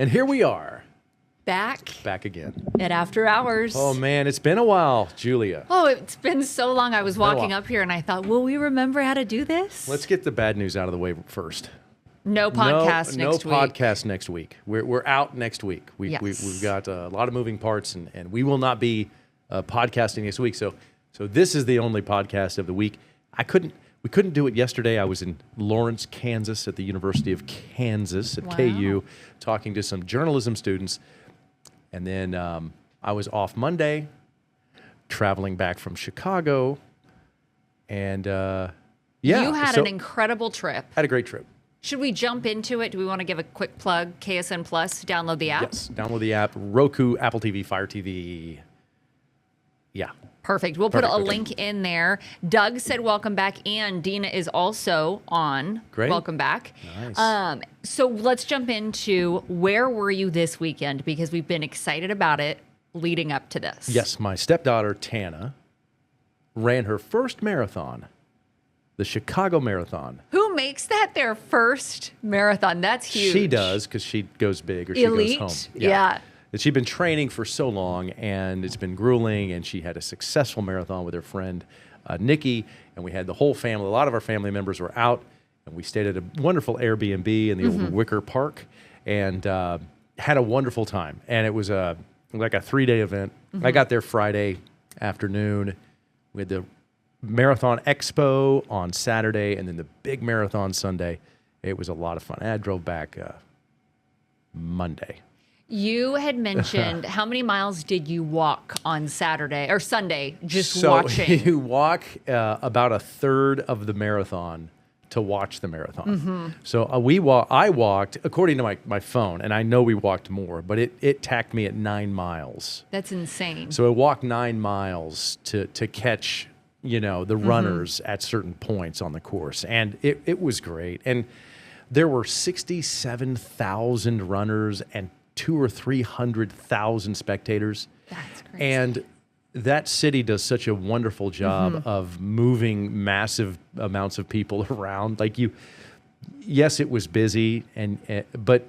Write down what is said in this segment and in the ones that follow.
And here we are. Back again. at After Hours. Oh, man, it's been a while, Julia. Oh, it's been so long. I was walking up here and I thought, will we remember how to do this? Let's get the bad news out of the way first. No podcast next week. No podcast next week. We're out next week. We've got a lot of moving parts, and we will not be podcasting next week. So this is the only podcast of the week. We couldn't do it yesterday. I was in Lawrence, Kansas, at the University of Kansas at KU, talking to some journalism students. And then I was off Monday, traveling back from Chicago. And You had an incredible trip. Had a great trip. Should we jump into it? Do we want to give a quick plug? KSN Plus, download the app? Yes, download the app. Roku, Apple TV, Fire TV. Yeah. Perfect. We'll put a link in there. Doug said welcome back, and Dina is also on. Great. Welcome back. Nice. So let's jump into where were you this weekend? Because we've been excited about it leading up to this. Yes, my stepdaughter, Tana, ran her first marathon, the Chicago Marathon. Who makes that their first marathon? That's huge. She does, because she goes big or Elite. she goes home. Yeah. She'd been training for so long, and it's been grueling, and she had a successful marathon with her friend, Nikki, and we had the whole family. A lot of our family members were out, and we stayed at a wonderful Airbnb in the old Wicker Park, and had a wonderful time. And it was like a 3-day event. I got there Friday afternoon. We had the Marathon Expo on Saturday, and then the big marathon Sunday. It was a lot of fun. And I drove back Monday. You had mentioned how many miles did you walk on Saturday or Sunday So watching? you walk about a third of the marathon to watch the marathon. So I walked, according to my phone, and I know we walked more, but it tacked me at 9 miles. That's insane. So I walked 9 miles to catch, the runners at certain points on the course. And it was great. And there were 67,000 runners and 200,000 or 300,000 spectators. That's crazy. And that city does such a wonderful job of moving massive amounts of people around. Yes, it was busy, but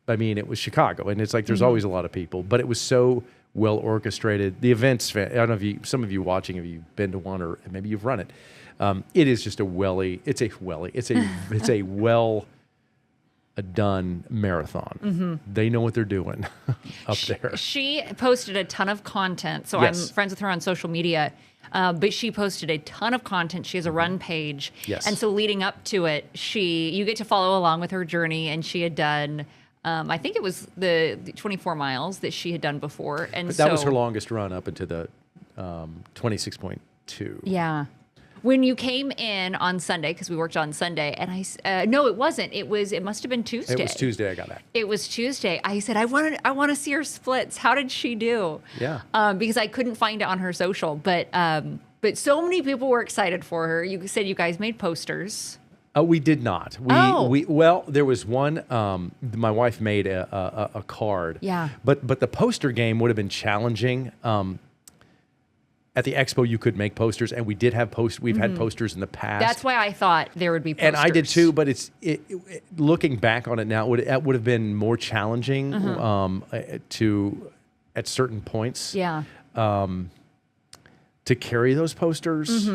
I mean, it was Chicago, and it's like there's always a lot of people, but it was so well orchestrated. The events, I don't know if some of you watching, have you been to one, or maybe you've run it. It is just it's a well done marathon. They know what they're doing up there. She posted a ton of content. So Yes. I'm friends with her on social media. But she posted a ton of content. She has a run page. Yes. And so leading up to it, you get to follow along with her journey. And she had done, I think it was the 24 miles that she had done before. And But that was her longest run up into the 26.2. Yeah. When you came in on Sunday, because we worked on Sunday, and no, it wasn't. It must have been Tuesday. It was Tuesday I got back. It was Tuesday. I said, I want to see her splits. How did she do? Yeah. Because I couldn't find it on her social, but so many people were excited for her. You said you guys made posters. We did not. Well, there was one. My wife made a card. Yeah. But the poster game would have been challenging. At the expo, you could make posters, and we did have We've had posters in the past. That's why I thought there would be posters. And I did too. But looking back on it now, it would have been more challenging at certain points. Yeah. To carry those posters.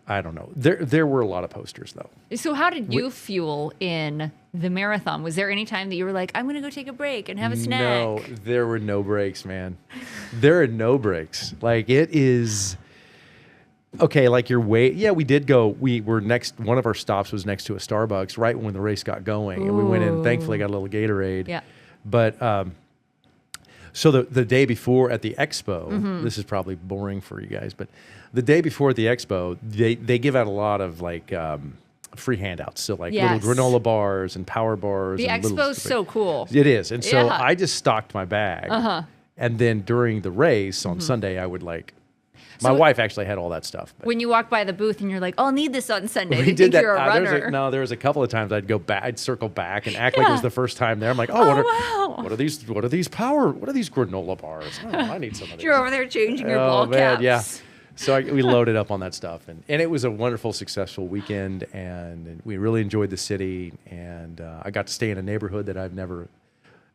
I don't know. There were a lot of posters, though. So how did you fuel in the marathon? Was there any time that you were like, I'm going to go take a break and have a snack? No, there were no breaks, man. There are no breaks. Like, it is... Okay, like we did go. We were next... One of our stops was next to a Starbucks right when the race got going. Ooh. And we went in, thankfully got a little Gatorade. Yeah. But... So the day before at the expo, this is probably boring for you guys, but the day before at the expo, they give out a lot of free handouts. So little granola bars and power bars. The and expo's so cool. It is. And so Yeah. I just stocked my bag. And then during the race on Sunday, I would my wife actually had all that stuff. But When you walk by the booth and you're like, I'll need this on Sunday. we They did think that. you're a runner. There was a couple of times I'd go back, I'd circle back and act like it was the first time there. I'm like, wow. what are these granola bars? Oh, I need some of these. You're over there changing your ball man, caps. yeah. So we loaded up on that stuff, and it was a wonderful, successful weekend, and we really enjoyed the city, and I got to stay in a neighborhood that I've never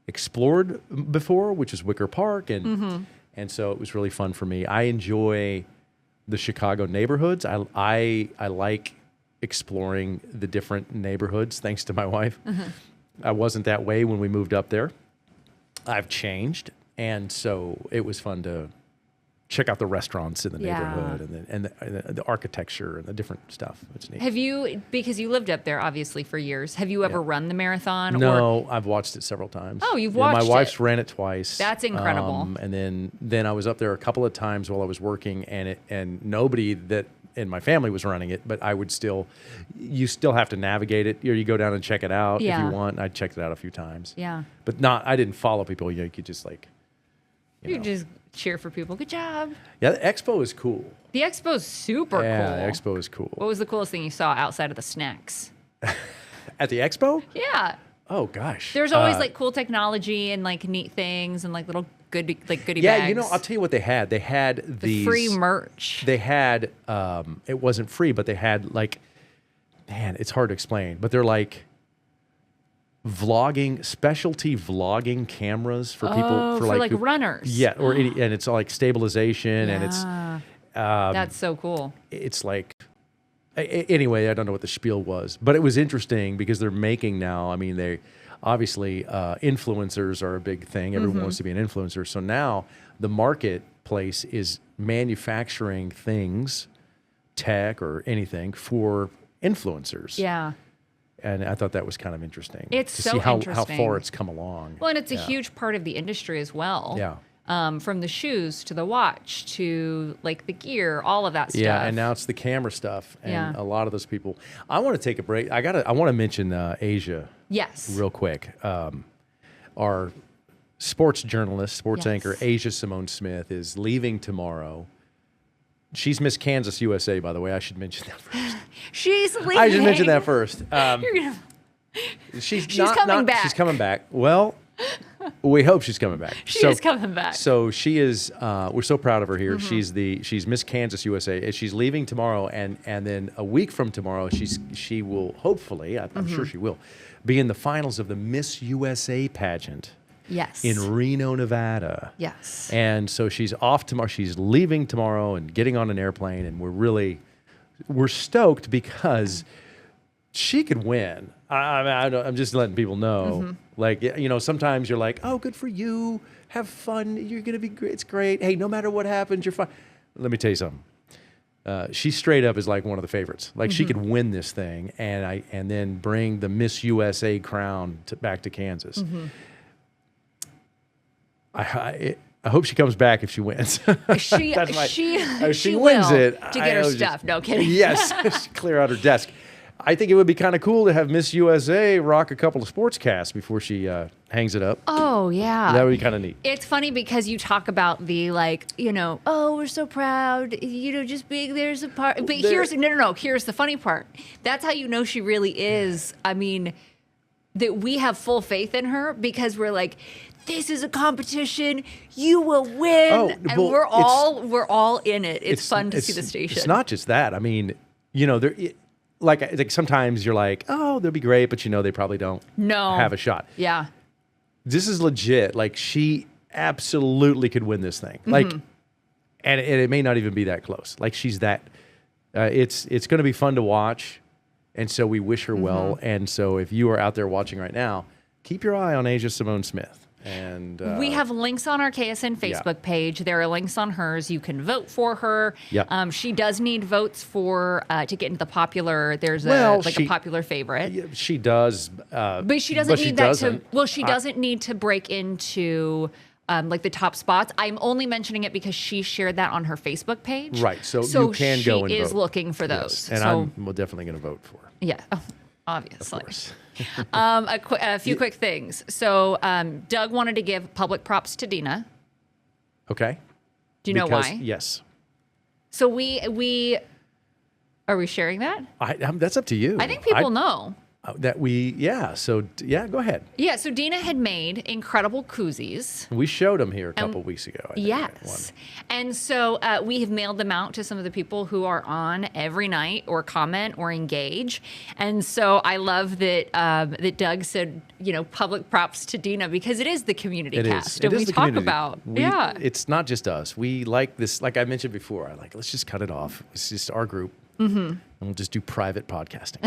explored before, which is Wicker Park, and so it was really fun for me. I enjoy the Chicago neighborhoods. I like exploring the different neighborhoods, thanks to my wife. I wasn't that way when we moved up there. I've changed, and so it was fun to check out the restaurants in the neighborhood and the architecture and the different stuff. It's neat. Have you, because you lived up there obviously for years, have you ever run the marathon? No, I've watched it several times. Oh, you've watched it. My wife's ran it twice. That's incredible. And then I was up there a couple of times while I was working, and nobody that in my family was running it, but I would still, you still have to navigate it. You go down and check it out if you want. I checked it out a few times. Yeah. But I didn't follow people. You could just you know. Just cheer for people. Good job. Yeah, the expo is cool. The expo is super cool. Yeah, the expo is cool. What was the coolest thing you saw outside of the snacks? At the expo? Yeah. Oh gosh. There's always like cool technology and like neat things and like little goodie bags. Yeah, you know, I'll tell you what they had. They had the free merch. They had it wasn't free, but they had like, man, it's hard to explain, but they're like specialty vlogging cameras for people for like runners. Yeah, and it's like stabilization and it's that's so cool. It's like anyway, I don't know what the spiel was, but it was interesting because they're making now. I mean, they obviously influencers are a big thing. Everyone wants to be an influencer. So now the marketplace is manufacturing things, tech or anything for influencers. Yeah. And I thought that was kind of interesting. It's to so see how interesting. far it's come along. Well, and it's a huge part of the industry as well. Yeah. From the shoes to the watch to like the gear, all of that stuff. Yeah, and now it's the camera stuff, and a lot of those people. I want to take a break. I want to mention Asia. Yes. Real quick, our sports journalist, sports anchor Asia Simone Smith is leaving tomorrow. She's Miss Kansas USA, by the way. I should mention that first. She's leaving. I should mention that first. She's coming back. She's coming back. Well, we hope she's coming back. She is coming back. So she is. We're so proud of her here. She's Miss Kansas USA. She's leaving tomorrow, and then a week from tomorrow, she will hopefully. I'm sure she will be in the finals of the Miss USA pageant. Yes. In Reno, Nevada. Yes. And so she's off tomorrow. She's leaving tomorrow and getting on an airplane, and we're stoked because she could win. I'm just letting people know. Like, you know, sometimes you're like, oh, good for you. Have fun. You're going to be great. It's great. Hey, no matter what happens, you're fine. Let me tell you something. She straight up is like one of the favorites. Like she could win this thing and then bring the Miss USA crown back to Kansas. I hope she comes back if she wins. She wins will, it to get her stuff. No kidding. Yes, clear out her desk. I think it would be kind of cool to have Miss USA rock a couple of sportscasts before she hangs it up. Oh, yeah. That would be kind of neat. It's funny because you talk about the like, you know, oh, we're so proud, you know, just being there's a part. But here's the funny part. That's how you know she really is. I mean, that we have full faith in her because we're like, this is a competition. You will win, and we're all in it. It's fun to see the station. It's not just that. I mean, you know, like sometimes you're like, oh, they'll be great, but you know they probably don't have a shot. Yeah, this is legit. Like she absolutely could win this thing. Like, and it may not even be that close. Like she's that. It's going to be fun to watch, and so we wish her well. And so if you are out there watching right now, keep your eye on Asia Simone Smith. And we have links on our KSN Facebook page. There are links on hers. You can vote for her. Yeah. She does need votes for to get into the popular. There's a popular favorite. Yeah, she does, but she doesn't need that to. Well, she doesn't need to break into like the top spots. I'm only mentioning it because she shared that on her Facebook page. Right. So you can go and vote. She is looking for those. Yes. And I'm definitely going to vote for her. Yeah. Oh, obviously. Of course. A few quick things. So Doug wanted to give public props to Dina. Okay. Do you know why? Yes. So we are we sharing that? That's up to you. I think people know. Go ahead. Yeah, so Dina had made incredible koozies. We showed them here a couple weeks ago. I think, Yes. And so we have mailed them out to some of the people who are on every night or comment or engage. And so I love that that Doug said, public props to Dina because it is the community cast. And we talk about, It's not just us. We like this, like I mentioned before, let's just cut it off. It's just our group. Mm-hmm. And we'll just do private podcasting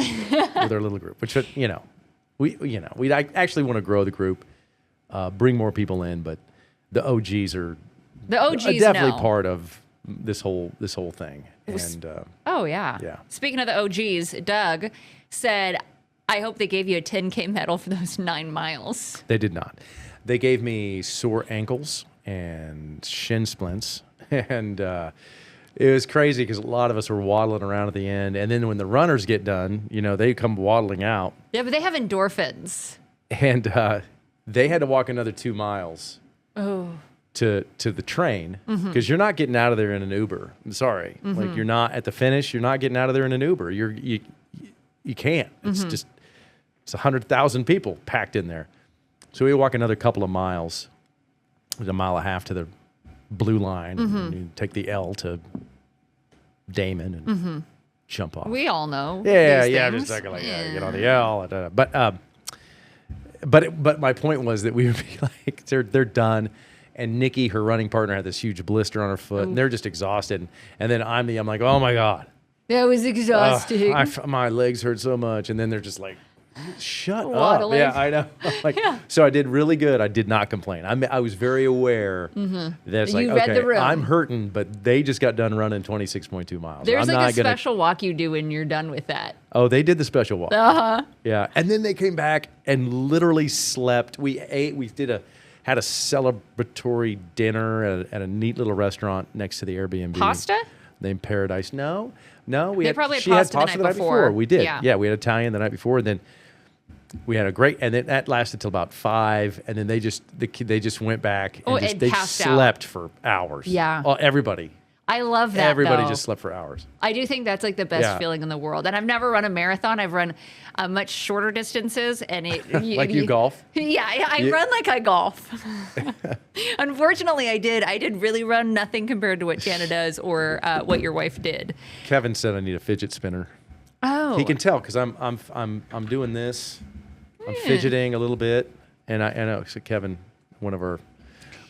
with our little group, which, we actually want to grow the group, bring more people in, but the OGs are definitely part of this whole thing. And yeah. Speaking of the OGs, Doug said, I hope they gave you a 10K medal for those 9 miles. They did not. They gave me sore ankles and shin splints, and it was crazy because a lot of us were waddling around at the end. And then when the runners get done, they come waddling out. Yeah, but they have endorphins. And they had to walk another 2 miles to the train because you're not getting out of there in an Uber. I'm sorry. Like, you're not at the finish. You're not getting out of there in an Uber. You can't. It's just, it's 100,000 people packed in there. So we walk another couple of miles, like a mile and a half to the blue line, and you take the L to Damon and jump off. We all know. Yeah, just get on the L. But my point was that we would be like, they're done, and Nikki, her running partner, had this huge blister on her foot, and they're just exhausted. And then I'm like, oh my God, that was exhausting. My legs hurt so much, and then they're just like, shut Waddling. up. Yeah, I know. So I did really good. I did not complain. I was very aware that it's like, read the room. I'm hurting, but they just got done running 26.2 miles. There's a special walk you do when you're done with that. Oh, they did the special walk. Uh-huh. Yeah. And then they came back and literally slept. We ate. We had a celebratory dinner at a neat little restaurant next to the Airbnb. Pasta? Named Paradise. No. They probably had pasta the night before. We did. Yeah, we had Italian the night before, and then we had and then that lasted till about 5, and then they just went back and they slept for hours. Yeah. Everybody. I love that. Everybody just slept for hours. I do think that's like the best feeling in the world. And I've never run a marathon. I've run much shorter distances, and you golf. Yeah, I run like I golf. Unfortunately, I did really run nothing compared to what Jana does or what your wife did. Kevin said I need a fidget spinner. Oh, he can tell because I'm doing this. I'm fidgeting a little bit, and I know. So Kevin, one of our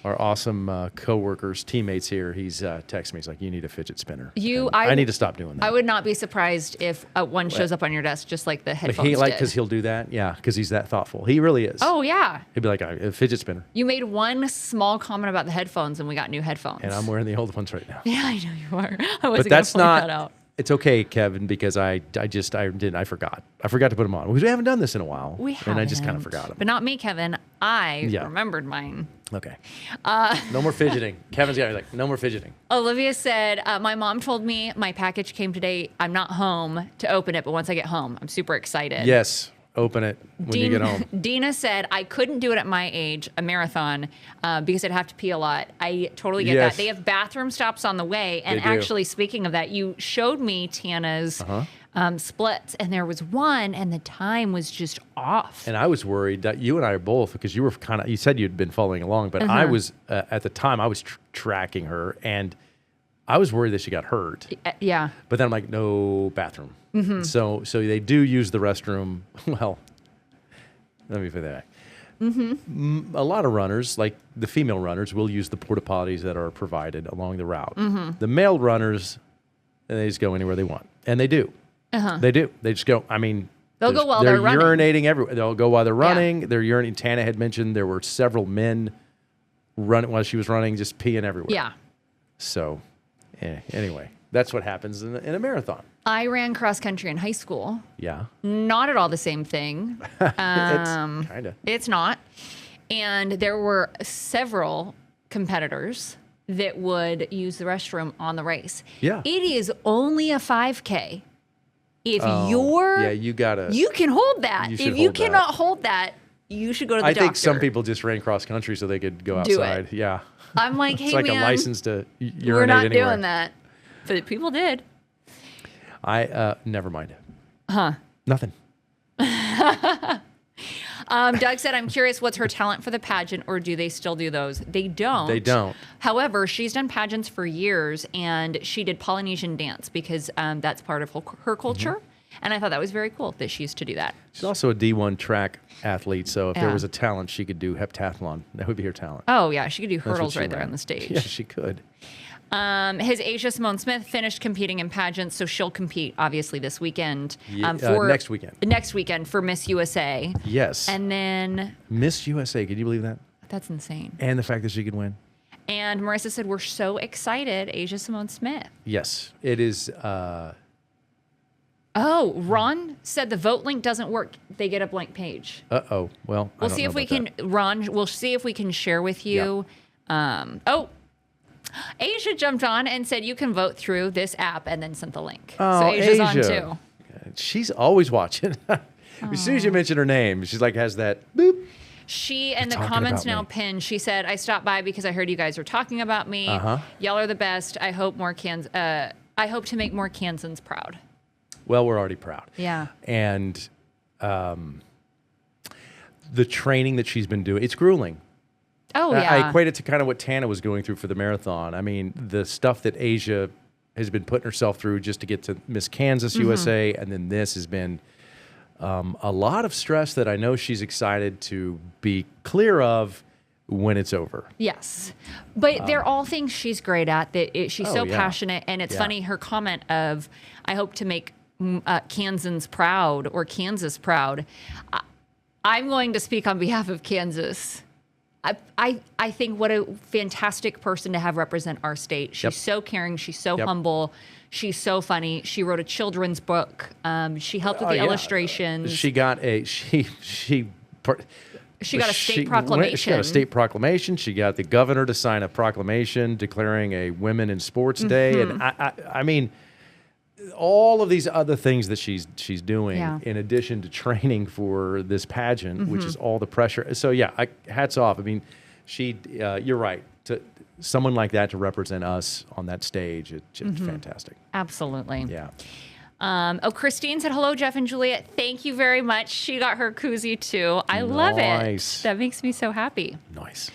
awesome coworkers, teammates here, he's texted me. He's like, "You need a fidget spinner." I need to stop doing that. I would not be surprised if one shows up on your desk just like the headphones did. Because he'll do that. Yeah, because he's that thoughtful. He really is. Oh yeah. He'd be like, "A fidget spinner." You made one small comment about the headphones, and we got new headphones. And I'm wearing the old ones right now. Yeah, I know you are. I wasn't going to point that out. It's okay, Kevin, because I forgot. I forgot to put them on. We haven't done this in a while. We haven't. And I just kind of forgot them. But not me, Kevin. I remembered mine. Okay. No more fidgeting. Kevin's got to be like, no more fidgeting. Olivia said, my mom told me my package came today. I'm not home to open it, but once I get home, I'm super excited. Yes. Open it when you get home. Dina said, I couldn't do it at my age, a marathon, because I'd have to pee a lot. I totally get that. They have bathroom stops on the way. And actually, speaking of that, you showed me Tana's splits, and there was one, and the time was just off. And I was worried that you and I are both, because you said you'd been following along, but I was, at the time, I was tracking her, and I was worried that she got hurt. Yeah. But then I'm like, no bathroom. Mm-hmm. So they do use the restroom. Well, let me put that. Mm-hmm. A lot of runners, like the female runners, will use the porta potties that are provided along the route. Mm-hmm. The male runners, they just go anywhere they want, and they do. They do. They just go. I mean, they'll go while they're running. They're urinating everywhere. They'll go while they're running. They're urinating. Tana had mentioned there were several men running while she was running, just peeing everywhere. Yeah. So, anyway, that's what happens in a marathon. I ran cross country in high school. Yeah. Not at all the same thing. It's kind of. It's not. And there were several competitors that would use the restroom on the race. Yeah. It is only a 5K. If you can hold that. If you cannot hold that, you should go to the doctor. I think some people just ran cross country so they could go outside. Do it. Yeah. I'm like, hey, it's like a license to urinate we're not anywhere. doing that. But people did. Never mind. Huh. Nothing. Doug said, I'm curious, what's her talent for the pageant, or do they still do those? They don't. They don't. However, she's done pageants for years, and she did Polynesian dance because that's part of her culture. And I thought that was very cool that she used to do that. She's also a D1 track athlete, so if there was a talent, she could do heptathlon. That would be her talent. Oh, yeah. She could do hurdles right there on the stage. Yeah, she could. His Asia Simone Smith finished competing in pageants, so she'll compete, obviously, this weekend. Next weekend. Next weekend for Miss USA. Yes. And then... Miss USA, can you believe that? That's insane. And the fact that she could win. And Marissa said, we're so excited, Asia Simone Smith. Yes, it is... Oh, Ron said the vote link doesn't work. They get a blank page. Uh-oh. Well, we'll see if we can, Ron, we'll see if we can share with you. Yeah. Asia jumped on and said you can vote through this app and then sent the link. Oh, so Asia's on Asia. too. She's always watching. As soon as you mention her name, she's like, has that boop. She, and the comments now pinned, she said, I stopped by because I heard you guys were talking about me. Y'all are the best. I hope I hope to make more Kansans proud. Well, we're already proud. Yeah. And the training that she's been doing, it's grueling. Oh, yeah. I equate it to kind of what Tana was going through for the marathon. I mean, the stuff that Asia has been putting herself through just to get to Miss Kansas USA, and then this has been a lot of stress that I know she's excited to be clear of when it's over. Yes. But they're all things she's great at. She's so passionate. And it's funny, her comment of, I hope to make Kansans proud or Kansas proud. I'm going to speak on behalf of Kansas. I think what a fantastic person to have represent our state. She's so caring. She's so humble. She's so funny. She wrote a children's book. She helped with the illustrations. She got a She got a state proclamation. She got a state proclamation. She got the governor to sign a proclamation declaring a Women in Sports Day. And I mean, all of these other things that she's doing in addition to training for this pageant, which is all the pressure. So hats off. I mean, you're right. To someone like that to represent us on that stage, it's fantastic. Absolutely. Yeah. Christine said, hello, Jeff and Juliet. Thank you very much. She got her koozie too. I love it. That makes me so happy. Nice.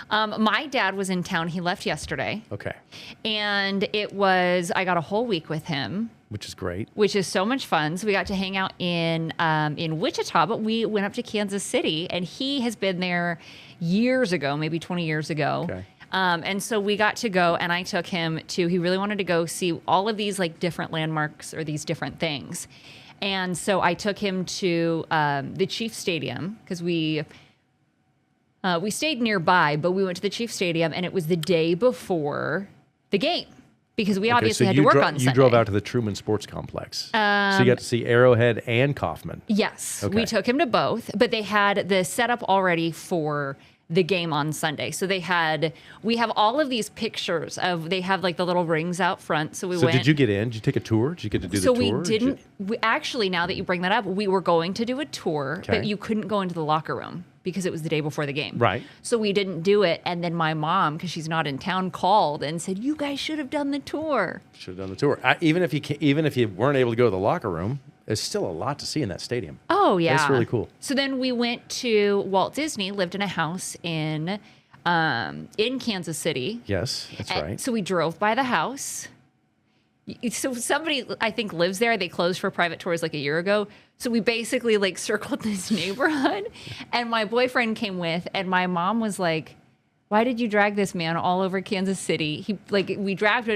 My dad was in town. He left yesterday. Okay. And I got a whole week with him. Which is great. Which is so much fun. So we got to hang out in Wichita, but we went up to Kansas City, and he has been there years ago, maybe 20 years ago. Okay. And so we got to go, and I took him he really wanted to go see all of these like different landmarks or these different things. And so I took him to the Chiefs Stadium because we stayed nearby, but we went to the Chiefs Stadium, and it was the day before the game. Because we obviously had to work on Sunday. You drove out to the Truman Sports Complex. So you got to see Arrowhead and Kaufman. Yes. Okay. We took him to both, but they had the setup already for the game on Sunday. So we have all of these pictures they have like the little rings out front. So did you get in? Did you take a tour? Did you get to do the tour? So we didn't. Actually, now that you bring that up, we were going to do a tour, but you couldn't go into the locker room because it was the day before the game. Right. So we didn't do it. And then my mom, because she's not in town, called and said, you guys should have done the tour. Should have done the tour. Even if you weren't able to go to the locker room, there's still a lot to see in that stadium. Oh, yeah. That's really cool. So then we went to Walt Disney, lived in a house in Kansas City. Yes, that's right. So we drove by the house. So somebody, I think, lives there. They closed for private tours like a year ago. So we basically like circled this neighborhood, and my boyfriend came with, and my mom was like, why did you drag this man all over Kansas City? We dragged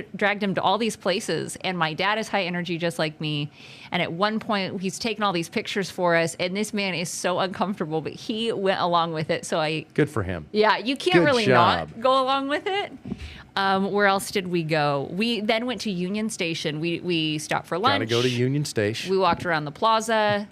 him to all these places, and my dad is high energy just like me. And at one point, he's taken all these pictures for us, and this man is so uncomfortable, but he went along with it. So good for him. Yeah, you can't really not go along with it. Where else did we go? We then went to Union Station. We stopped for lunch. Gotta go to Union Station. We walked around the plaza.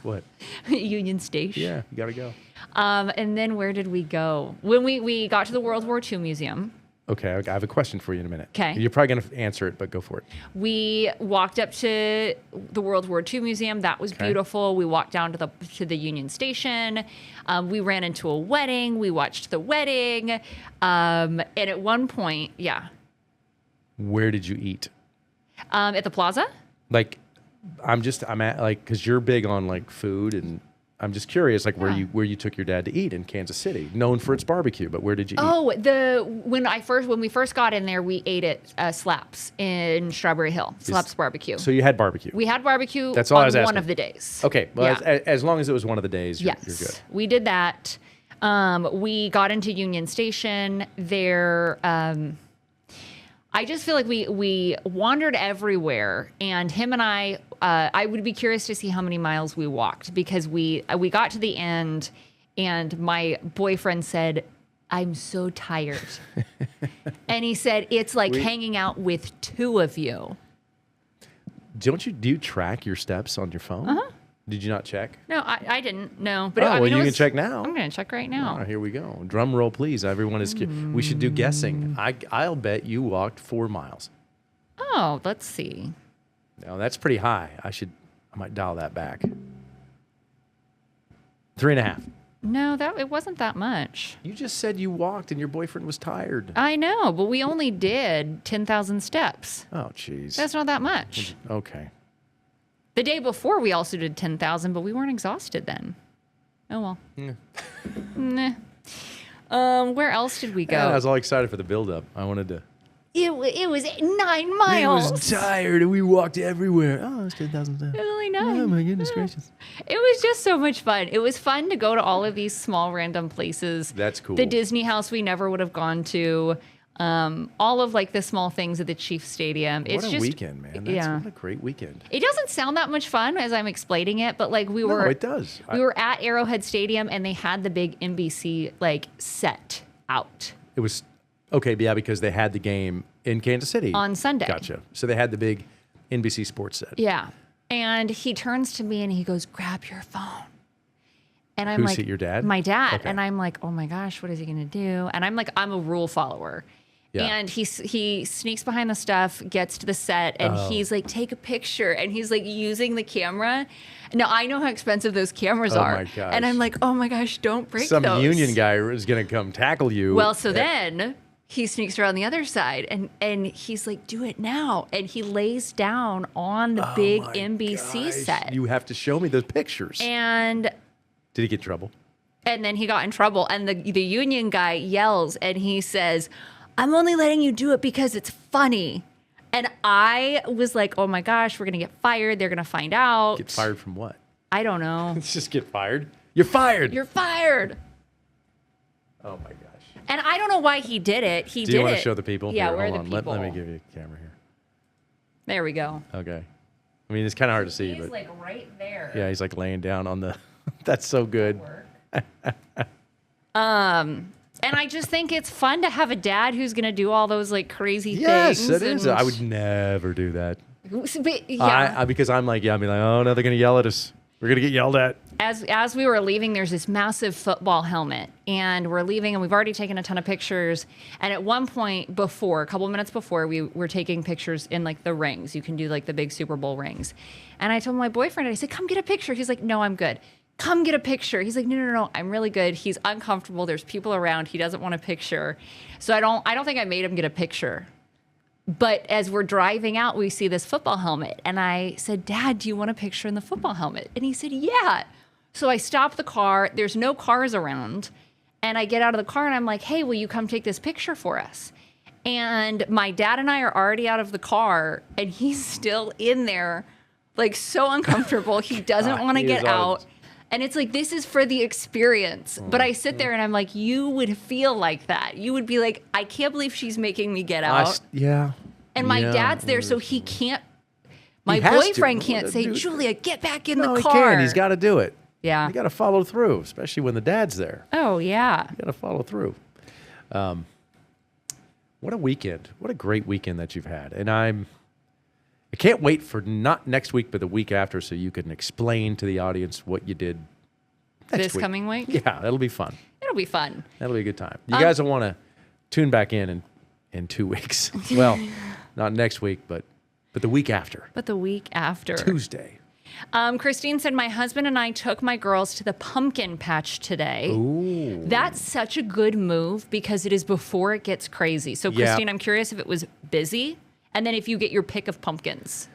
What? Union Station. Yeah, you gotta go. And then where did we go? When we got to the World War II Museum. Okay, I have a question for you in a minute. Okay. You're probably going to answer it, but go for it. We walked up to the World War II Museum. That was beautiful. We walked down to the Union Station. We ran into a wedding. We watched the wedding. And at one point, Where did you eat? At the plaza? Like I'm at like, because you're big on like food, and I'm just curious, like where you took your dad to eat in Kansas City, known for its barbecue, but where did you eat? Oh, when we first got in there, we ate at Slaps in Strawberry Hill. Slaps barbecue. So you had barbecue. We had barbecue. That's all I was on asking. one of the days. Okay, well, Yeah. as long as it was one of the days, you're Yes, good. we did that. We got into Union Station there. I just feel like we wandered everywhere, and him and I would be curious to see how many miles we walked, because we got to the end, and my boyfriend said, "I'm so tired," and he said, "It's like hanging out with two of you." Do you track your steps on your phone? Uh-huh. Did you not check? No, I didn't. No, but well, you can check now. I'm going to check right now. Oh, here we go. Drum roll, please. Everyone is. We should do guessing. I'll bet you walked 4 miles. Oh, let's see. Now that's pretty high. I might dial that back. 3.5. No, it wasn't that much. You just said you walked and your boyfriend was tired. I know, but we only did 10,000 steps. Oh, jeez. That's not that much. Okay. The day before, we also did 10,000, but we weren't exhausted then. Oh, well. Nah. Where else did we go? Yeah, I was all excited for the build-up. I wanted to... It was 9 miles. He was tired and we walked everywhere. Oh, it's 10,000 steps. It was only 9. Oh, my goodness gracious. It was just so much fun. It was fun to go to all of these small random places. That's cool. The Disney house we never would have gone to. All of like the small things at the Chiefs Stadium. What a weekend, man. What a great weekend. It doesn't sound that much fun as I'm explaining it, but like No, it does. We were at Arrowhead Stadium and they had the big NBC like set out. It was okay, yeah, because they had the game in Kansas City on Sunday. Gotcha. So they had the big NBC Sports set. Yeah. And he turns to me and he goes, "Grab your phone." And I'm Who's like, your dad? My dad. Okay. And I'm like, oh my gosh, what is he going to do? And I'm like, I'm a rule follower. Yeah. And he sneaks behind the stuff, gets to the set, and he's like, "Take a picture." And he's like using the camera. Now, I know how expensive those cameras are. My gosh. And I'm like, oh my gosh, don't break Some those. union guy is going to come tackle you. Well, so then he sneaks around the other side, and he's like, "Do it now." And he lays down on the big NBC set. You have to show me those pictures. And did he get in trouble? And then he got in trouble. And the union guy yells, and he says, "I'm only letting you do it because it's funny." And I was like, oh my gosh, we're going to get fired. They're going to find out. Get fired from what? I don't know. Let's just get fired. You're fired. You're fired. Oh my gosh. And I don't know why he did it. Do you want to show the people? Yeah, here, where are the hold on. people? Let me give you a camera here. There we go. Okay. I mean, it's kind of hard to see, He's but like right there. yeah, he's like laying down on the. That's so good. And I just think it's fun to have a dad who's going to do all those like crazy things. Yes, it is. I would never do that. But, yeah. Because I'm like, I'd be like, oh no, they're gonna yell at us. We're gonna get yelled at. As we were leaving, there's this massive football helmet, and we're leaving, and we've already taken a ton of pictures. And at one point a couple minutes before, we were taking pictures in like the rings. You can do like the big Super Bowl rings. And I told my boyfriend, I said, "Come get a picture." He's like, "No, I'm good." "Come get a picture." He's like, no, I'm really good. He's uncomfortable. There's people around. He doesn't want a picture. So I don't think I made him get a picture. But as we're driving out, we see this football helmet. And I said, "Dad, do you want a picture in the football helmet?" And he said, "Yeah." So I stop the car. There's no cars around. And I get out of the car and I'm like, "Hey, will you come take this picture for us?" And my dad and I are already out of the car and he's still in there, like so uncomfortable. He doesn't want to get out. And it's like, this is for the experience. But I sit there and I'm like, you would feel like that. You would be like, I can't believe she's making me get out. Yeah. And my dad's there, so he can't. My boyfriend can't say, "Julia, get back in the car." No, he can't. He's got to do it. Yeah. You got to follow through, especially when the dad's there. Oh, yeah. You got to follow through. What a weekend. What a great weekend that you've had. And I can't wait for not next week, but the week after, so you can explain to the audience what you did this coming week. Yeah, that'll be fun. It'll be fun. That'll be a good time. You guys will want to tune back in 2 weeks. Well, not next week, but the week after. But the week after. Tuesday. Christine said, "My husband and I took my girls to the pumpkin patch today." Ooh. That's such a good move because it is before it gets crazy. So, Christine, I'm curious if it was busy, and then if you get your pick of pumpkins.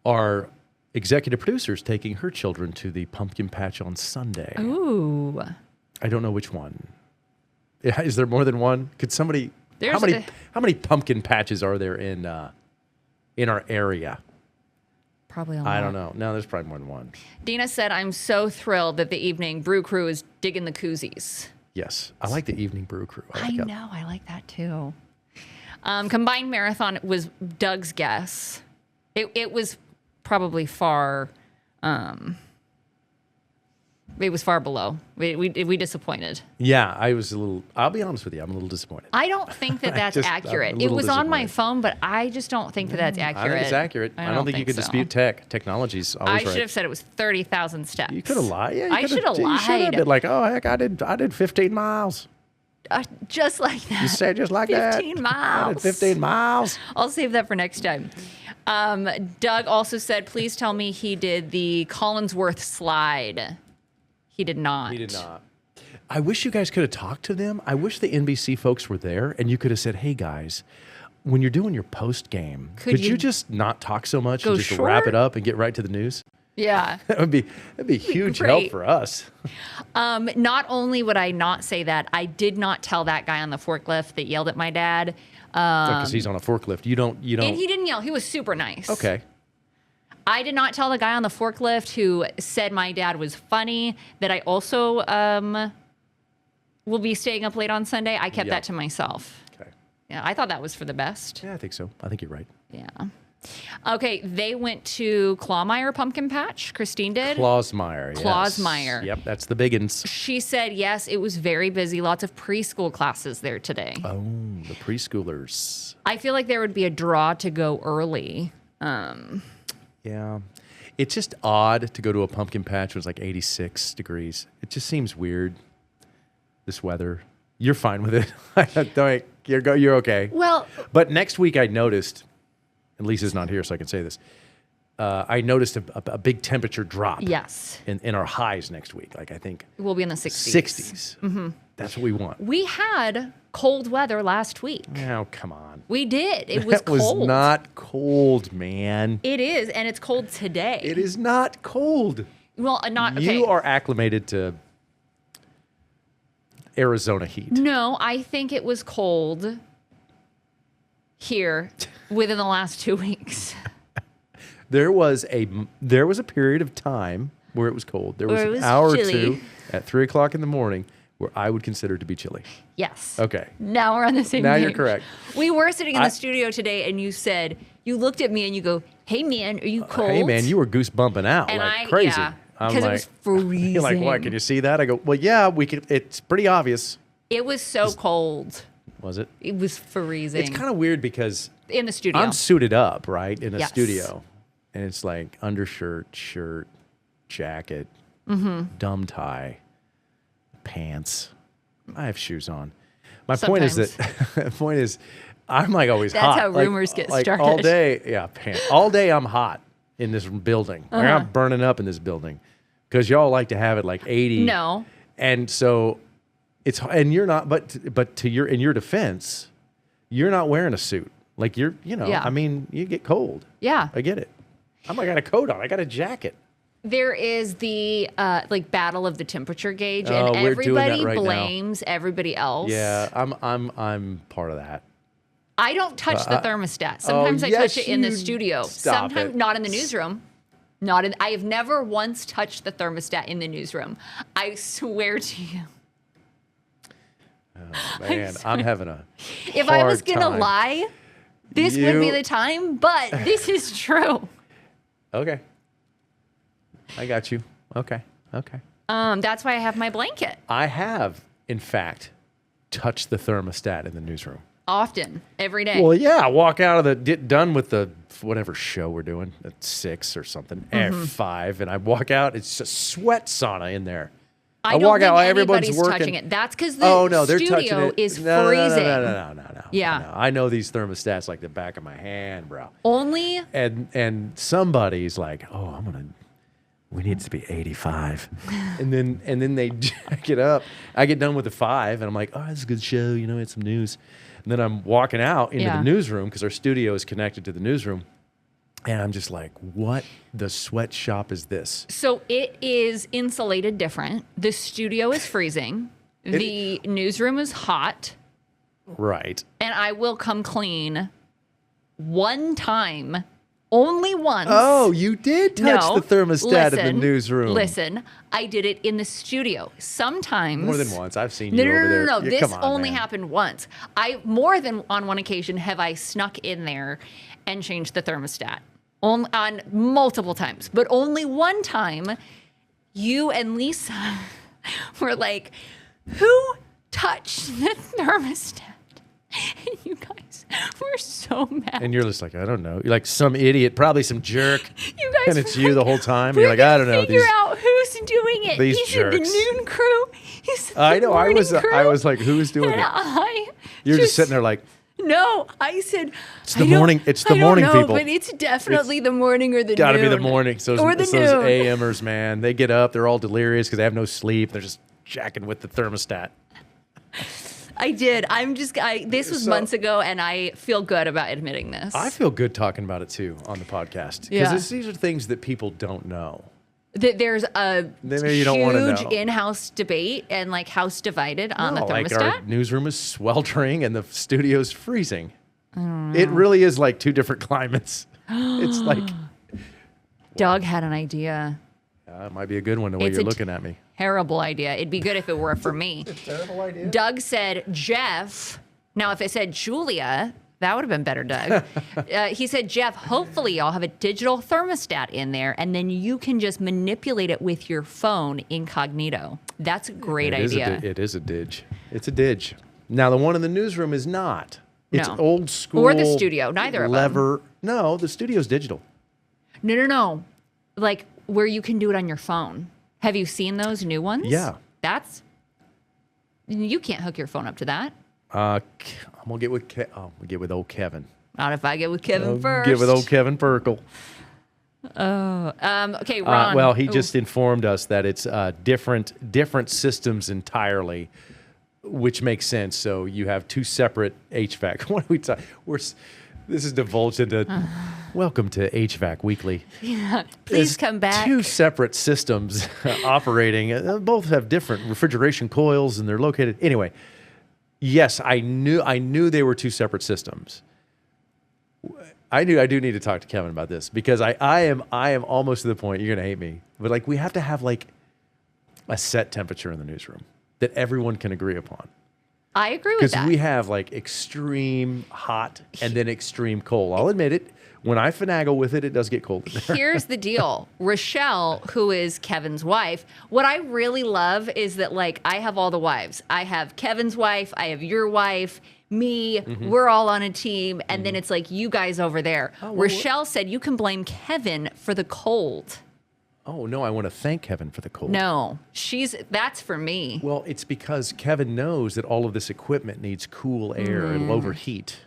our executive producer is taking her children to the pumpkin patch on Sunday. Ooh. I don't know which one. Is there more than one? Could somebody? There's How many pumpkin patches are there in our area? Probably a lot. I don't know. No, there's probably more than one. Dina said, I'm so thrilled that the evening brew crew is digging the koozies. Yes, I like the evening brew crew. I know. I like that too. Combined marathon was Doug's guess. It was probably far. It was far below. We disappointed. Yeah, I was a little. I'll be honest with you. I'm a little disappointed. I don't think that that's I'm accurate. a It little was on my disappointed. phone, but I just don't think that that's accurate. I think it's accurate. I don't think you could so. dispute tech. Technology's always I right. should have said it was 30,000 steps. You could have lied. Yeah, I should have You should have lied. been like, oh heck, I did 15 miles. Just like that. You said just like 15 that. miles. I did 15 miles. I'll save that for next time. Doug also said, please tell me he did the Collinsworth slide. He did not. He did not. I wish you guys could have talked to them. I wish the NBC folks were there and you could have said, hey guys, when you're doing your post game, could you just not talk so much and just wrap it up and get right to the news? Yeah. That'd be huge great. help for us. Not only would I not say that, I did not tell that guy on the forklift that yelled at my dad. Because he's on a forklift. You don't. And he didn't yell. He was super nice. Okay. I did not tell the guy on the forklift who said my dad was funny that I also will be staying up late on Sunday. I kept that to myself. Okay. Yeah, I thought that was for the best. Yeah, I think so. I think you're right. Yeah. Okay, they went to Clawmeyer Pumpkin Patch. Christine did. Clausmeyer. Yes. Clausmeyer. Yep, that's the biggins. She said, yes, it was very busy. Lots of preschool classes there today. Oh, the preschoolers. I feel like there would be a draw to go early. Yeah. It's just odd to go to a pumpkin patch when it's like 86 degrees. It just seems weird, this weather. You're fine with it. You're okay. Well, But next week I noticed, and Lisa's not here so I can say this, I noticed a big temperature drop yes, in our highs next week. Like I think we'll be in the 60s. 60s. Mm-hmm. That's what we want. We had cold weather last week. Oh, come on. We did. It was That was cold. not cold, man. It is, and it's cold today. It is not cold. Well, not okay. You are acclimated to Arizona heat. No, I think it was cold here within the last 2 weeks. There was a period of time where it was cold. There was Where it an was hour chilly. or two at 3 o'clock in the morning where I would consider it to be chilly. Yes. Okay. Now we're on the same Now page. you're correct. We were sitting in the studio today, and you said, you looked at me and you go, hey, man, are you cold? Hey, man, you were goose bumping out And like crazy. Yeah, I'm because like, it was freezing. you're like, what? Can you see that? I go, well, yeah, we could. It's pretty obvious. It was so cold. Was it? It was freezing. It's kind of weird because in the studio. I'm suited up, right, in a Yes. studio. And it's like undershirt, shirt, jacket, dumb tie, pants. I have shoes on. My point is Sometimes. I'm like always That's hot. how rumors get like started. all day. Yeah, pants. All day I'm hot in this building. Like I'm burning up in this building because y'all like to have it like 80. No. And so you're not, but in your defense, you're not wearing a suit. Like Yeah. I mean, you get cold. Yeah. I get it. I got a coat on. I got a jacket. There is the battle of the temperature gauge, Oh, and we're doing that everybody right now. blames everybody else. Yeah, I'm part of that. I don't touch the thermostat. Sometimes I yes, touch it in the you- studio. stop Sometimes it. not in the newsroom. I have never once touched the thermostat in the newsroom. I swear to you. Oh, man, I'm having a If I was hard gonna time. lie, this would be You- the time, but this is true. Okay. I got you. Okay. That's why I have my blanket I have, in fact, touched the thermostat in the newsroom. often, every day. Well, yeah, I walk out of get done with the whatever show we're doing at 6 or something, at 5, and I walk out. It's a sweat sauna in there. I don't walk think out, everybody's anybody's working. touching it. That's because the they're touching studio it. is No, freezing. No. Yeah. No, I know these thermostats like the back of my hand, bro. Only And somebody's like, oh, we need it to be 85. and then they jack it up. I get done with the 5 and I'm like, oh, this is a good show. It's some news. And then I'm walking out into the newsroom because our studio is connected to the newsroom. And I'm just like, what the sweatshop is this? So it is insulated different. The studio is freezing. The newsroom is hot. Right. And I will come clean one time, only once. Oh, you did touch the thermostat in the newsroom. Listen, I did it in the studio. Sometimes. More than once. I've seen you over there. No. Yeah, This come on, only man. happened once. More than on one occasion have I snuck in there and changed the thermostat. On multiple times. But only one time, you and Lisa were like, who touched the thermostat? And you guys were so mad. And you're just like, I don't know. You're like some idiot, probably some jerk. You guys and it's you the whole time. We're You're like, I don't know. Figure out who's doing it. these He said the jerks. noon crew. He said I the know. I morning crew. was like, who's doing And it? You're just sitting there like, No, I said it's the morning. It's the morning I don't know, people. but it's definitely the morning or the Got to noon. be the morning. So or the those noon. AMers, man, they get up. They're all delirious because they have no sleep. They're just jacking with the thermostat. I did. This was months ago, and I feel good about admitting this. I feel good talking about it too on the podcast Yeah. because these are things that people don't know. There's a Maybe you don't wanna huge know. in-house debate and like house divided on the No, thermostat. like our newsroom is sweltering and the studio's freezing. It really is like two different climates. It's like Doug had an idea. it might be a good one the way It's you're a looking at me. Terrible idea. It'd be good if it were for me. Terrible idea. Doug said Jeff. Now, if it said Julia, that would have been better, Doug. He said, Jeff, hopefully y'all have a digital thermostat in there, and then you can just manipulate it with your phone incognito. That's a great idea. It is a didge. It's a didge. Now, the one in the newsroom is not. It's No. old school. Or the studio, neither of them. lever. No, the studio's digital. No. Like where you can do it on your phone. Have you seen those new ones? Yeah. You can't hook your phone up to that. I'm gonna get with we get with old Kevin. Not if I get with Kevin first. Get with old Kevin Perkle. Okay, Ron. Well, he just informed us that it's different systems entirely, which makes sense. So you have two separate HVAC. What are we talking? This is divulged into. Welcome to HVAC Weekly. Please There's come back. Two separate systems operating. Both have different refrigeration coils, and they're located anyway. Yes, I knew they were two separate systems. I do need to talk to Kevin about this because I am almost to the point you're gonna hate me, but like we have to have like a set temperature in the newsroom that everyone can agree upon. I agree with Because that. we have like extreme hot and then extreme cold. I'll admit it. When I finagle with it, it does get cold in there. Here's the deal. Rochelle, who is Kevin's wife, what I really love is that, like, I have all the wives. I have Kevin's wife, I have your wife, me, we're all on a team, and then it's like you guys over there. Rochelle said you can blame Kevin for the cold. Oh, no, I want to thank Kevin for the cold. No, that's for me. Well, it's because Kevin knows that all of this equipment needs cool air. It'll overheat.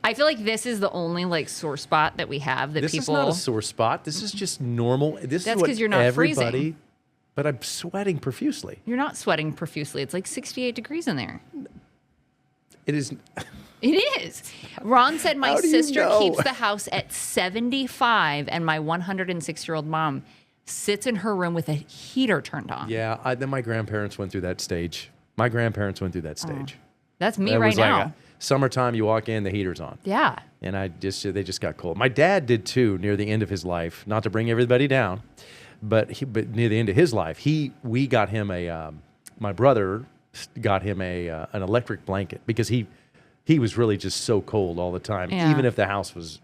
I feel like this is the only like sore spot that we have that This people. is not a sore spot. This is just normal. This That's is what 'cause you're not everybody. freezing. But I'm sweating profusely. You're not sweating profusely. It's like 68 degrees in there. It is. It is. Ron said my How do you sister know? keeps the house at 75, and my 106-year-old mom sits in her room with a heater turned on. Yeah. Then my grandparents went through that stage. That's me That right was like now. summertime. You walk in, the heater's on. Yeah. And they just got cold. My dad did too near the end of his life. Not to bring everybody down, but near the end of his life, we got him my brother got him an electric blanket because he was really just so cold all the time, Yeah. even if the house was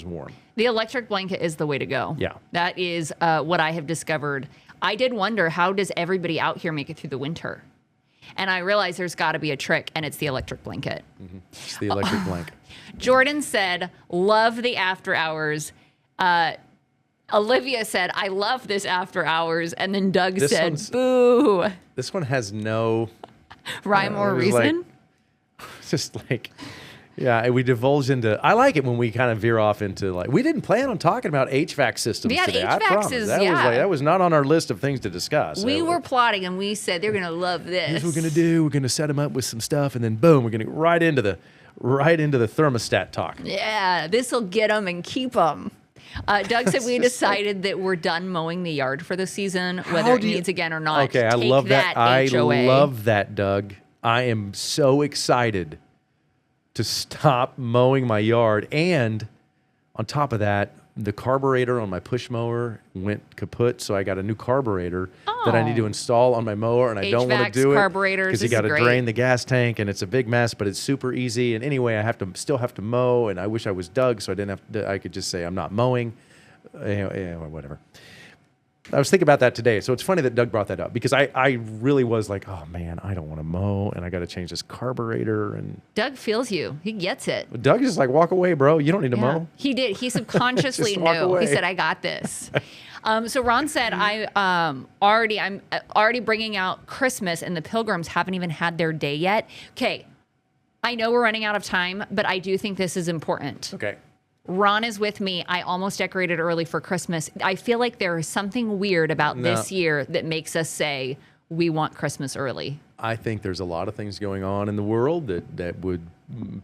warm. The electric blanket is the way to go. Yeah. That is what I have discovered. I did wonder, how does everybody out here make it through the winter? And I realized there's got to be a trick, and it's the electric blanket. It's the electric blanket. Jordan said, love the after hours. Olivia said, I love this after hours. And then Doug said, boo. This one has no Rhyme or it was like- reason? It's just like, yeah, we divulge into. I like it when we kind of veer off into like we didn't plan on talking about HVAC systems Yeah, today. I HVACs promise. is- That was not on our list of things to discuss. We were plotting, and we said they're going to love this. Here's what we're gonna do. We're gonna set them up with some stuff, and then boom, we're gonna get right into the thermostat talk. Yeah, this will get them and keep them. Doug said we decided that we're done mowing the yard for the season, whether it needs again or not. Okay, I love that. I love that, Doug. I am so excited to stop mowing my yard. And on top of that, the carburetor on my push mower went kaput, so I got a new carburetor that I need to install on my mower, and I don't want to do it because you got to drain the gas tank, and it's a big mess, but it's super easy. And anyway, I still have to mow, and I wish I was Doug, so I didn't have to, I could just say I'm not mowing. Whatever. I was thinking about that today, so it's funny that Doug brought that up because I really was like, oh man, I don't want to mow, and I got to change this carburetor. And Doug feels you; he gets it. Doug is like, walk away, bro. You don't need to mow. He did. He subconsciously knew. Away. He said, "I got this." So Ron said, I'm already bringing out Christmas, and the Pilgrims haven't even had their day yet. Okay, I know we're running out of time, but I do think this is important. Okay. Ron is with me. I almost decorated early for Christmas. I feel like there is something weird about this year that makes us say we want Christmas early. I think there's a lot of things going on in the world that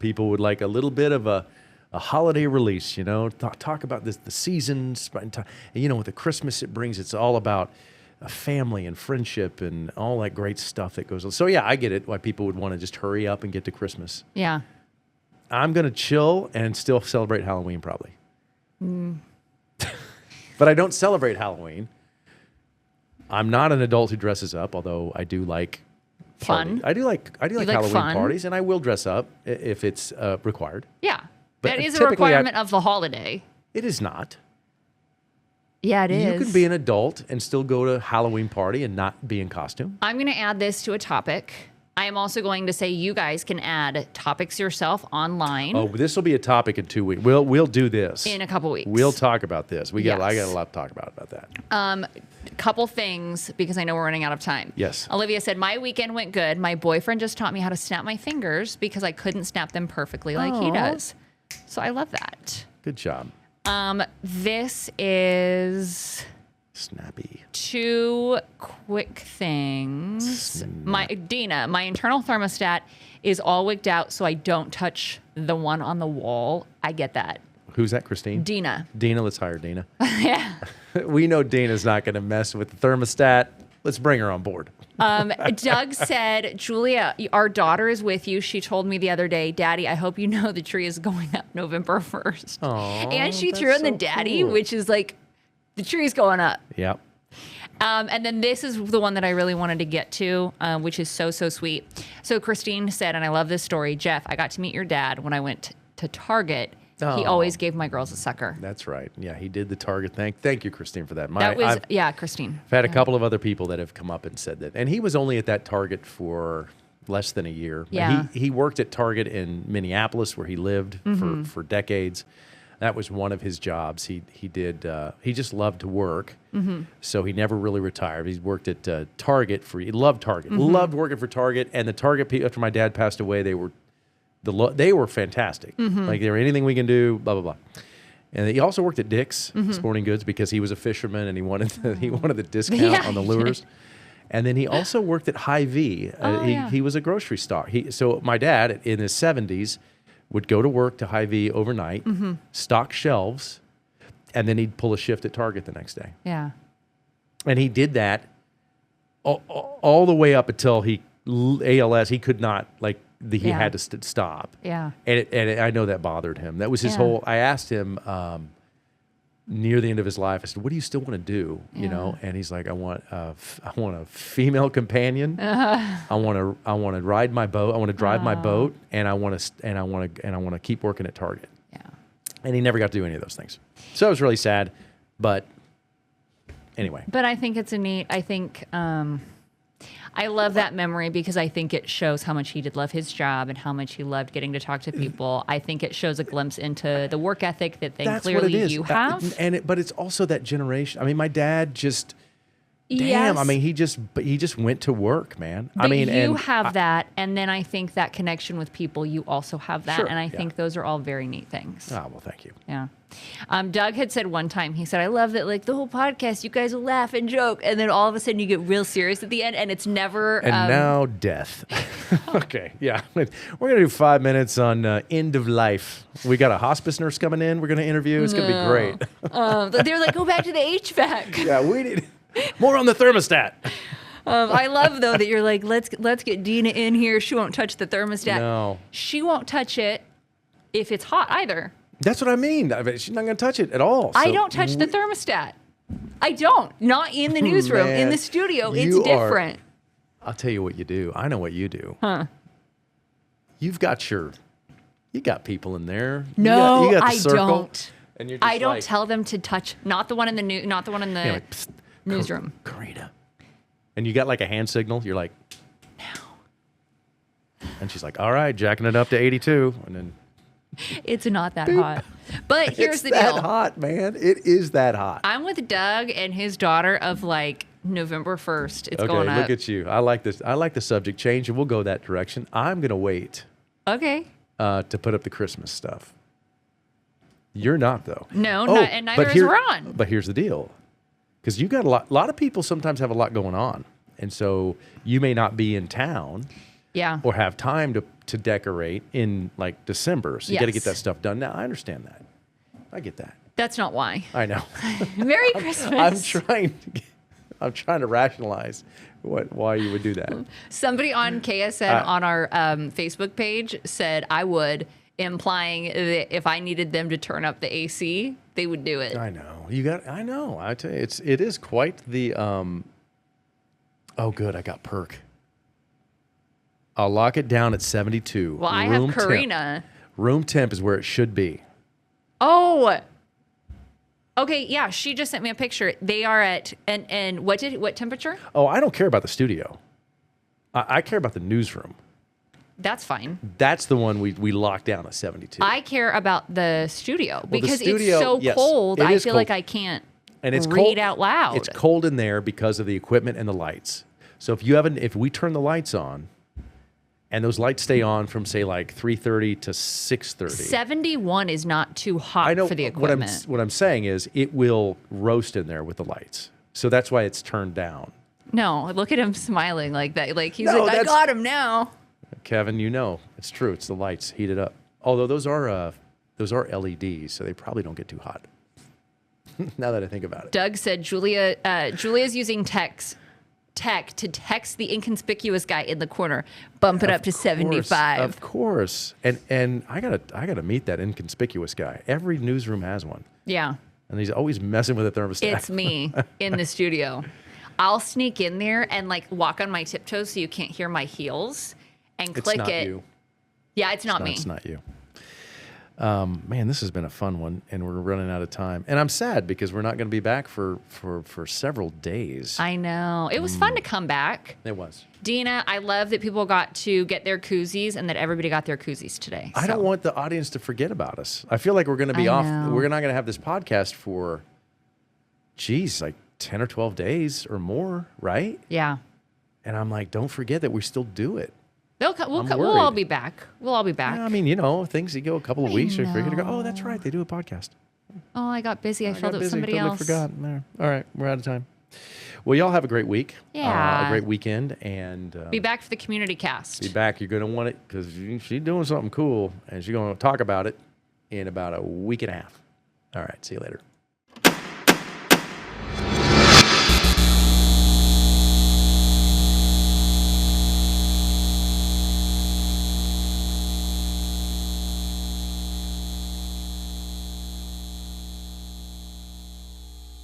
people would like a little bit of a holiday release, you know, talk about the seasons, and, you know, with the Christmas it brings, it's all about a family and friendship and all that great stuff that goes on. So yeah, I get it why people would want to just hurry up and get to Christmas. Yeah. I'm going to chill and still celebrate Halloween probably. But I don't celebrate Halloween. I'm not an adult who dresses up, although I do like fun. I do like Halloween fun? parties, and I will dress up if it's required. Yeah. But that is a requirement of the holiday. It is not. Yeah, it is. You can be an adult and still go to a Halloween party and not be in costume. I'm going to add this to a topic. I am also going to say you guys can add topics yourself online. Oh, this will be a topic in 2 weeks. We'll do this in a couple weeks. We'll talk about this. I got a lot to talk about that. Couple things because I know we're running out of time. Yes. Olivia said my weekend went good. My boyfriend just taught me how to snap my fingers because I couldn't snap them perfectly like he does. So I love that. Good job. This is snappy. 2 quick things. My internal thermostat is all wigged out, so I don't touch the one on the wall. I get that. Who's that, Christine? Dina. Dina, let's hire Dina. Yeah. We know Dina's not going to mess with the thermostat. Let's bring her on board. Doug said, Julia, our daughter is with you. She told me the other day, Daddy, I hope you know the tree is going up November 1st. Aww, and she threw in the daddy, cool. which is like, the tree's going up. Yep. And then this is the one that I really wanted to get to, which is so, so sweet. So Christine said, and I love this story, Jeff, I got to meet your dad when I went to Target. Oh. He always gave my girls a sucker. That's right. Yeah, he did the Target thing. Thank you, Christine, for that. Christine. I've had a couple of other people that have come up and said that. And he was only at that Target for less than a year. Yeah. He worked at Target in Minneapolis where he lived for decades. That was one of his jobs. He just loved to work. So he never really retired. He worked at Target he loved Target. Loved working for Target. And the Target people, after my dad passed away, they were fantastic. Like they were anything we can do, blah, blah, blah. And he also worked at Dick's Sporting Goods because he was a fisherman and he wanted the discount on the lures. And then he also worked at Hy-Vee. He was a grocery store. So my dad in his 70s would go to work to Hy-Vee overnight, stock shelves, and then he'd pull a shift at Target the next day. Yeah. And he did that all the way up until ALS. He could not, he had to stop. Yeah. And I know that bothered him. That was his whole, I asked him near the end of his life, I said, what do you still want to do? You know? And he's like, I want a female companion. I want to ride my boat. I want to drive my boat, and I want to keep working at Target. Yeah. And he never got to do any of those things. So it was really sad, but anyway. But I think it's I love that memory because I think it shows how much he did love his job and how much he loved getting to talk to people. I think it shows a glimpse into the work ethic that clearly you have. But it's also that generation. I mean, my dad just damn. Yes. I mean, he just went to work, man. But I mean, you have that, and then I think that connection with people, you also have that, Sure, and I yeah. think those are all very neat things. Oh, well, thank you. Yeah. Doug had said one time, he said, I love that, like, the whole podcast, you guys will laugh and joke, and then all of a sudden you get real serious at the end, and it's never... And now death. Okay, yeah. We're going to do 5 minutes on end of life. We got a hospice nurse coming in we're going to interview. It's going to be great. They're like, go back to the HVAC. Yeah, we need more on the thermostat. I love, though, that you're like, let's get Dina in here. She won't touch the thermostat. No. She won't touch it if it's hot either. That's what I mean. She's not going to touch it at all. I don't touch the thermostat. I don't. Not in the newsroom. Man, in the studio, it's you different. I'll tell you what you do. I know what you do. Huh. You got people in there. No, you got the I circle, don't. And you're just I don't like, tell them to touch. Not the one in the like, psst, newsroom. Karina. And you got like a hand signal. You're like, no. And she's like, all right, jacking it up to 82. And then It's not that hot. But here's the deal. It's that hot, man. It is that hot. I'm with Doug and his daughter of like November 1st. It's going up. Okay, look at you. I like this. I like the subject change, and we'll go that direction. I'm going to wait Okay. to put up the Christmas stuff. You're not, though. No, Oh, and neither but is Ron. But here's the deal. Because you got a lot of people sometimes have a lot going on. And so you may not be in town Yeah. or have time to decorate in like December. So you got to Yes. get that stuff done. Now, I understand that. I get that. That's not why. I know. Merry Christmas. I'm trying to rationalize why you would do that. Somebody on KSN on our Facebook page said I would, implying that if I needed them to turn up the AC, they would do it. I know. I know. I tell you, it is quite the oh good, I got perk. I'll lock it down at 72. Well, I Room have Karina. Room temp is where it should be. Oh. Okay, yeah, she just sent me a picture. They are at and what temperature? Oh, I don't care about the studio. I care about the newsroom. That's fine. That's the one we locked down at 72. I care about the studio the because studio, it's so yes, cold. it I is feel cold. like I can't And it's read cold out loud. It's cold in there because of the equipment and the lights. So if we turn the lights on, and those lights stay on from say like 3:30 to 6:30. 71 is not too hot I know for the equipment. what I'm saying is it will roast in there with the lights. So that's why it's turned down. No, look at him smiling like that. Like he's No, like, I that's- got him now. Kevin, you know it's true. It's the lights heated up. Although those are LEDs, so they probably don't get too hot. Now that I think about it. Doug said Julia's using tech to text the inconspicuous guy in the corner. Bump it up to 75. Of course. And I gotta meet that inconspicuous guy. Every newsroom has one. Yeah. And he's always messing with the thermostat. It's me in the studio. I'll sneak in there and like walk on my tiptoes so you can't hear my heels and It's click not it. you. Yeah, it's not me. It's not you. Man, this has been a fun one, and we're running out of time. And I'm sad because we're not going to be back for several days. I know. It was fun to come back. It was. Dina, I love that people got to get their koozies and that everybody got their koozies today. I don't want the audience to forget about us. I feel like we're going to be I off. know. We're not going to have this podcast for, like 10 or 12 days or more, right? Yeah. And I'm like, don't forget that we still do it. We'll worried. all be back. We'll all be back. Yeah, I mean, things you go a couple of weeks, you forget to go, oh, that's right, they do a podcast. Oh, I got busy. I filled it with somebody totally else. forgot. There. All right, we're out of time. Well, y'all have a great week. Yeah. A great weekend. And Be back for the community cast. be back. You're going to want it because she's doing something cool, and she's going to talk about it in about a week and a half. All right, see you later.